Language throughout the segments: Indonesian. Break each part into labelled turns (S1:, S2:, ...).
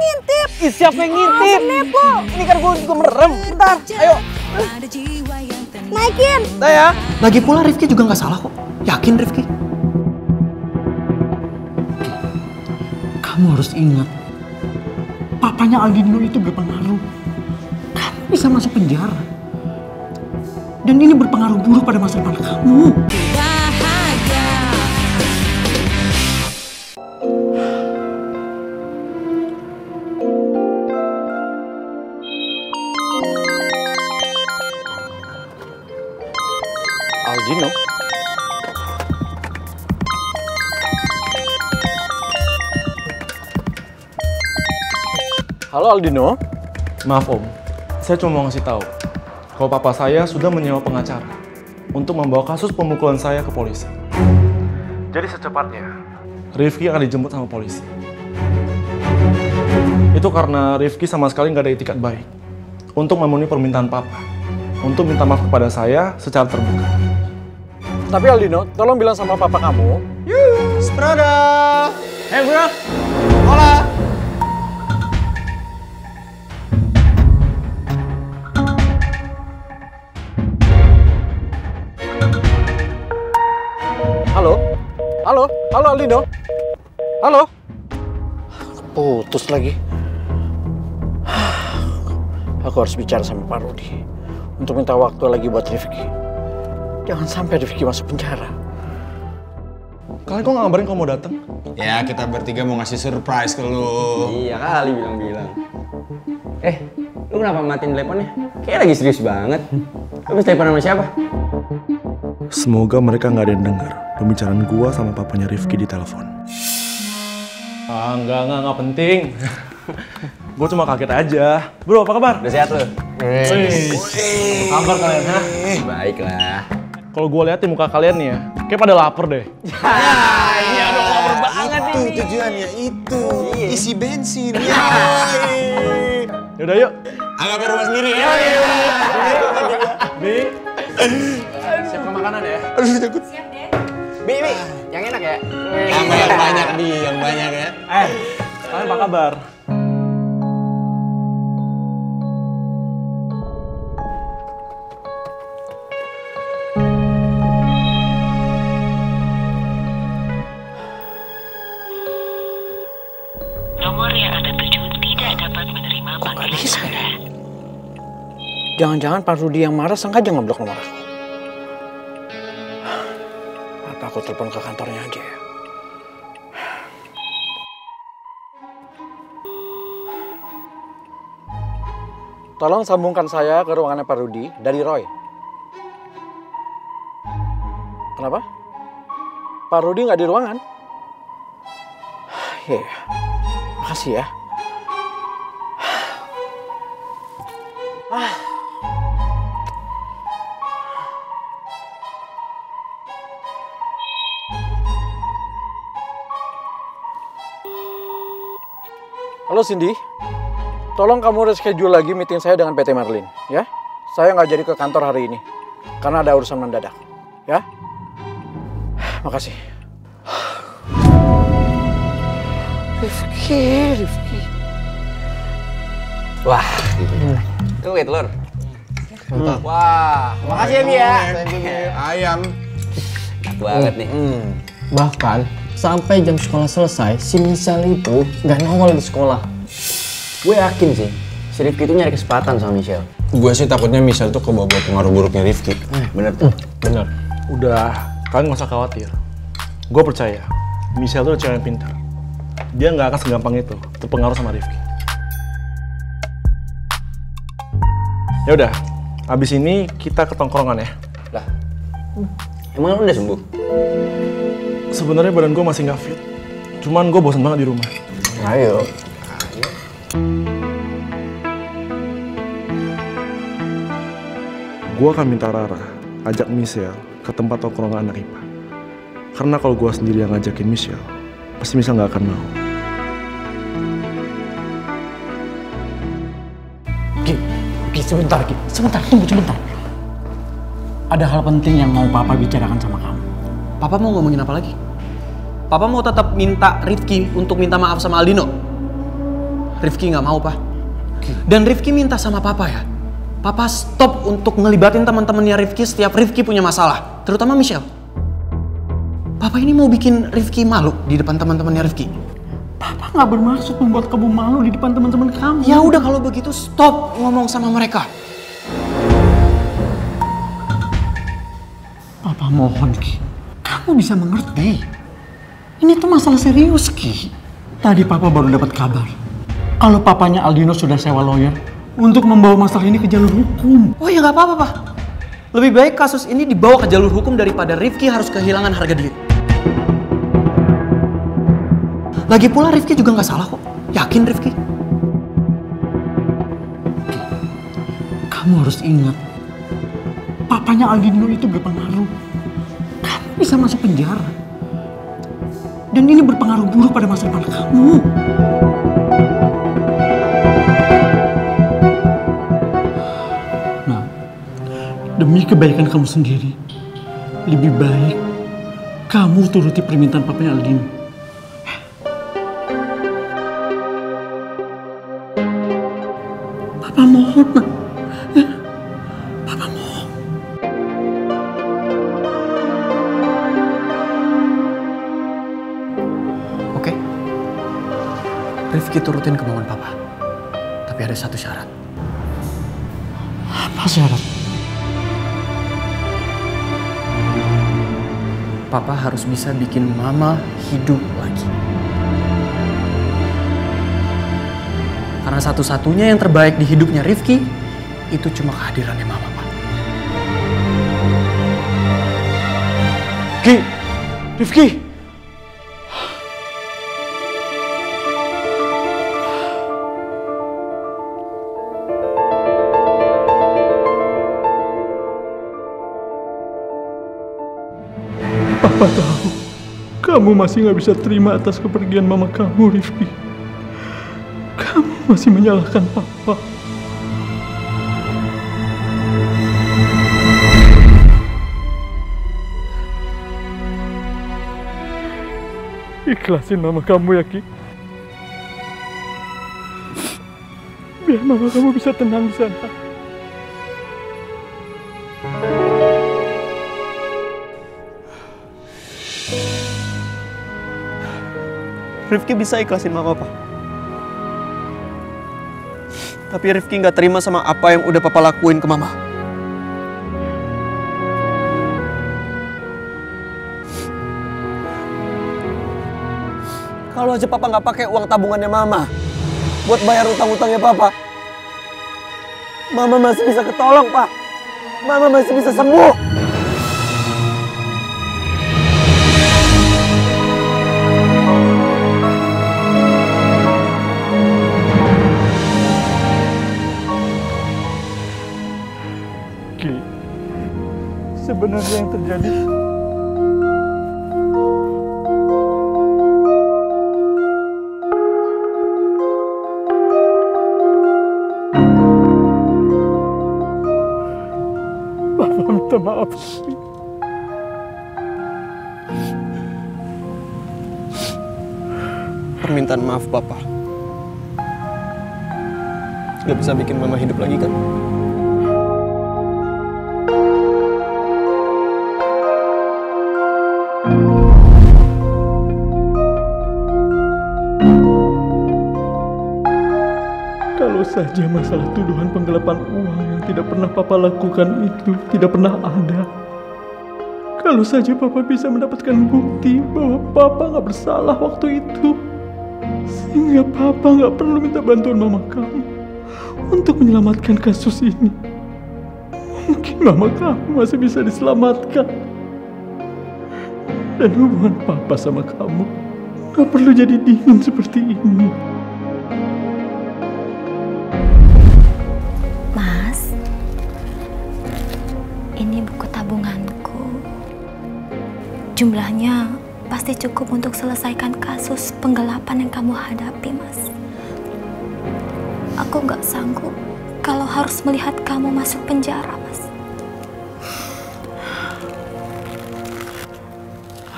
S1: ngintip.
S2: Siapa yang ngintip?
S1: Nipu.
S2: Ini kan gue juga merem.
S1: Bentar.
S2: Ayo.
S1: Naikin.
S2: Udah ya.
S3: Lagi pula Rifki juga nggak salah kok. Yakin Rifki? Kamu harus ingat, papanya Aldino itu berpengaruh. Kamu bisa masuk penjara. Dan ini berpengaruh buruk pada masa depan kamu.
S2: Aldino? Halo Aldino?
S4: Maaf Om, saya cuma mau ngasih tahu kalau papa saya sudah menyewa pengacara untuk membawa kasus pemukulan saya ke polisi. Jadi secepatnya, Rifki akan dijemput sama polisi. Itu karena Rifki sama sekali nggak ada itikat baik untuk memenuhi permintaan papa, untuk minta maaf kepada saya secara terbuka.
S2: Tapi Aldino, tolong bilang sama papa kamu.
S3: Yes, brother! Hey bro! Hola!
S2: Halo? Halo? Halo Aldino? Halo? Putus lagi. Aku harus bicara sama Pak Rudi untuk minta waktu lagi buat Rifki. Jangan sampai Rifki masuk penjara.
S4: Kalian kok nggak ngabarin kalau mau datang?
S5: Ya, kita bertiga mau ngasih surprise ke lu.
S6: Iya kali bilang-bilang. Lu kenapa matiin teleponnya? Kayak lagi serius banget. Lu habis telepon sama siapa?
S4: Semoga mereka nggak ada yang dengar pembicaraan gua sama papanya Rifki di telepon. Enggak penting. Gue cuma kaget aja. Bro, apa kabar?
S6: Udah sehat lu?
S4: Apa kabar kalian, ha?
S6: Baiklah.
S4: Kalau gue lihat di muka kalian nih ya, kayak pada lapar deh.
S6: Iya dong, lapar banget
S5: Itu
S6: ini.
S5: tujuannya, itu. Isi bensin.
S4: Yaudah yuk.
S5: Anggapnya rumah sendiri.
S4: Bi, siapkan makanan ya.
S5: Aduh, takut.
S6: Bi, yang enak ya?
S5: Tambah yang banyak, Bi. Yang banyak ya.
S4: Kalian apa kabar?
S7: Nomor yang Anda tuju tidak dapat menerima panggilan Anda.
S2: Jangan-jangan Pak Rudi yang marah sengaja ngeblok nomor aku. Apa aku telepon ke kantornya aja ya? Tolong sambungkan saya ke ruangannya Pak Rudi dari Roy. Kenapa? Pak Rudi nggak di ruangan? Iya, makasih ya. Halo Cindy, tolong kamu reschedule lagi meeting saya dengan PT Marlin, ya? Saya nggak jadi ke kantor hari ini, karena ada urusan mendadak, ya? Makasih. Rifki.
S6: Wah, tuh wait telur. Wah, makasih ya Bi ya.
S5: Ayam.
S6: Enak banget nih.
S3: Bahkan sampai jam sekolah selesai, si Michelle itu nggak nongol di sekolah.
S6: Gue yakin sih, si Rifki itu nyari kesempatan sama Michelle.
S5: Gue sih takutnya Michelle tuh kebawa pengaruh buruknya Rifki.
S6: Bener tuh.
S3: Bener.
S4: Udah, kalian gak usah khawatir. Gue percaya, Michelle tuh cewek yang pintar. Dia nggak akan segampang itu terpengaruh sama Rifki. Ya udah, abis ini kita ke tongkrongan ya.
S6: Lah, emang lu udah sembuh?
S4: Sebenarnya badan gue masih nggak fit. Cuman gue bosan banget di rumah.
S6: Ayo.
S4: Gue akan minta Rara ajak Michelle ke tempat tongkrongan anak IPA. Karena kalau gue sendiri yang ngajakin Michelle, pasti Michelle nggak akan mau.
S3: Ki, sebentar, tunggu sebentar. Ada hal penting yang mau Papa bicarakan sama kamu.
S8: Papa mau ngomongin apa lagi? Papa mau tetap minta Rifki untuk minta maaf sama Aldino?
S3: Rifki nggak mau, Pak. Dan Rifki minta sama Papa ya. Papa stop untuk ngelibatin teman-temannya Rifki setiap Rifki punya masalah. Terutama Michelle. Papa ini mau bikin Rifki malu di depan teman-temannya Rifki.
S2: Papa nggak bermaksud membuat kamu malu di depan teman-teman kamu.
S3: Ya udah kalau begitu stop ngomong sama mereka.
S2: Papa mohon, Ki. Kamu bisa mengerti. Ini tuh masalah serius, Ki. Tadi Papa baru dapat kabar kalau papanya Aldino sudah sewa lawyer untuk membawa masalah ini ke jalur hukum.
S3: Oh ya nggak apa-apa, Pak. Lebih baik kasus ini dibawa ke jalur hukum daripada Rifki harus kehilangan harga diri. Lagi pula Rifki juga nggak salah kok. Yakin Rifki?
S2: Kamu harus ingat, papanya Aldino itu berpengaruh. Kamu bisa masuk penjara. Dan ini berpengaruh buruk pada masa depan kamu. Nah, demi kebaikan kamu sendiri, lebih baik kamu turuti permintaan papanya Aldino. Papa mohon, Nak. Papa mohon.
S3: Oke. Rifki turutin kemauan Papa. Tapi ada satu syarat.
S2: Apa syarat?
S3: Papa harus bisa bikin Mama hidup lagi. Karena satu-satunya yang terbaik di hidupnya Rifki itu cuma kehadirannya Mama, Pak.
S2: Ki, Rifki. Papa tahu kamu masih nggak bisa terima atas kepergian mama kamu, Rifki. Kamu masih menyalahkan Papa. Ikhlasin mama kamu ya, Ki. Biar mama kamu bisa tenang di sana.
S3: Rifki bisa ikhlasin Mama, Pak. Tapi Rifki nggak terima sama apa yang udah Papa lakuin ke Mama. Kalau aja Papa nggak pakai uang tabungannya Mama buat bayar utang-utangnya Papa, Mama masih bisa ketolong, Pak. Mama masih bisa sembuh.
S2: Sebenarnya yang terjadi Papa minta maaf.
S3: Permintaan maaf Papa gak bisa bikin Mama hidup lagi kan?
S2: Kalau saja masalah tuduhan penggelapan uang yang tidak pernah Papa lakukan itu tidak pernah ada. Kalau saja Papa bisa mendapatkan bukti bahwa Papa nggak bersalah waktu itu, sehingga Papa nggak perlu minta bantuan Mama kamu untuk menyelamatkan kasus ini, mungkin Mama kamu masih bisa diselamatkan. Dan hubungan Papa sama kamu nggak perlu jadi dingin seperti ini.
S1: Jumlahnya pasti cukup untuk selesaikan kasus penggelapan yang kamu hadapi, Mas. Aku nggak sanggup kalau harus melihat kamu masuk penjara, Mas.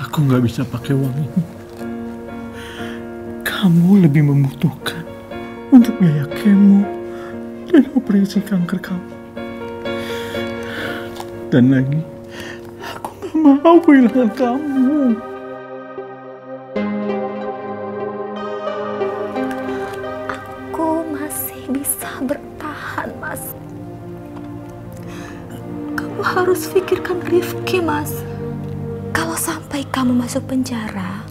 S2: Aku nggak bisa pakai uang ini. Kamu lebih membutuhkan
S3: untuk biaya kemo dan operasi kanker kamu. Dan lagi, aku gak mau kehilangan kamu.
S1: Aku masih bisa bertahan, Mas. Kamu harus pikirkan Rifki, Mas. Kalau sampai kamu masuk penjara,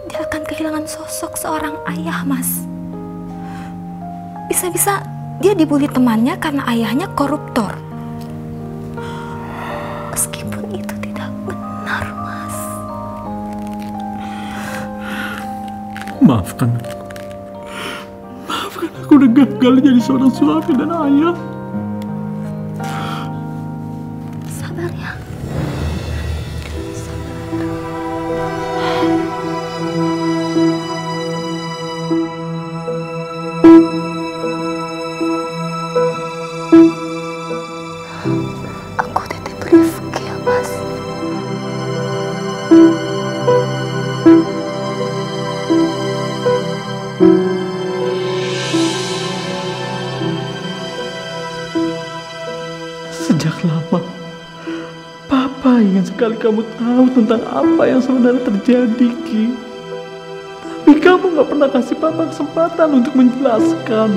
S1: dia akan kehilangan sosok seorang ayah, Mas. Bisa-bisa dia dibully temannya karena ayahnya koruptor. Meskipun itu tidak benar, Mas.
S3: Maafkan aku. Maafkan aku udah gagal jadi seorang suami dan ayah.
S1: Sabar ya. Aku titip Rifki ya, Mas.
S3: Sejak lama, Papa ingin sekali kamu tahu tentang apa yang sebenarnya terjadi, Ki. Tapi kamu gak pernah kasih Papa kesempatan untuk menjelaskan.